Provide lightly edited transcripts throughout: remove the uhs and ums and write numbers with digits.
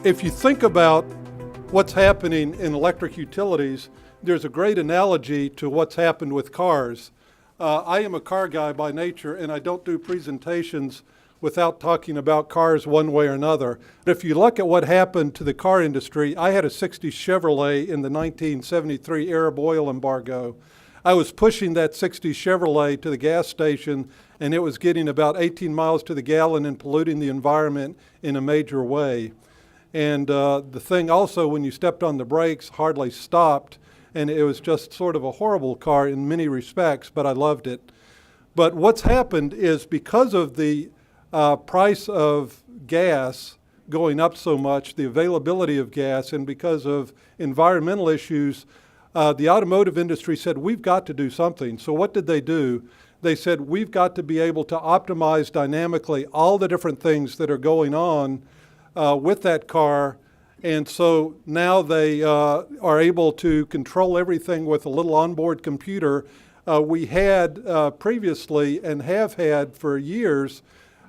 If you think about what's happening in electric utilities, there's a great analogy to what's happened with cars. I am a car guy by nature, and I don't do presentations without talking about cars one way or another. But if you look at what happened to the car industry, I had a 60 Chevrolet in the 1973 Arab oil embargo. I was pushing that 60 Chevrolet to the gas station, and it was getting about 18 miles to the gallon and polluting the environment in a major way. And the thing also, when you stepped on the brakes, hardly stopped, and it was just sort of a horrible car in many respects, but I loved it. But what's happened is because of the price of gas going up so much, the availability of gas, and because of environmental issues, the automotive industry said, we've got to do something. So what did they do? They said, we've got to be able to optimize dynamically all the different things that are going on with that car. And so now they are able to control everything with a little onboard computer. We had previously and have had for years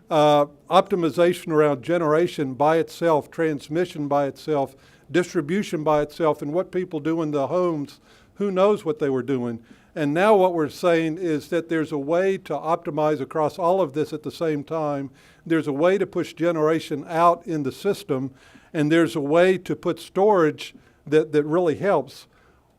optimization around generation by itself, transmission by itself, distribution by itself, and what people do in the homes, who knows what they were doing. And now what we're saying is that there's a way to optimize across all of this at the same time. There's a way to push generation out in the system, and there's a way to put storage that really helps.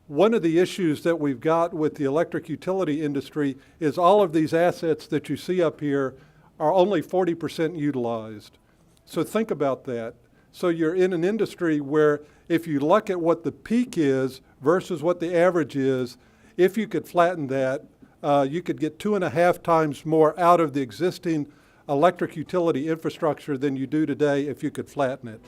One of the issues that we've got with the electric utility industry is all of these assets that you see up here are only 40% utilized. So think about that. So you're in an industry where if you look at what the peak is versus what the average is, if you could flatten that, you could get 2.5 times more out of the existing electric utility infrastructure than you do today if you could flatten it.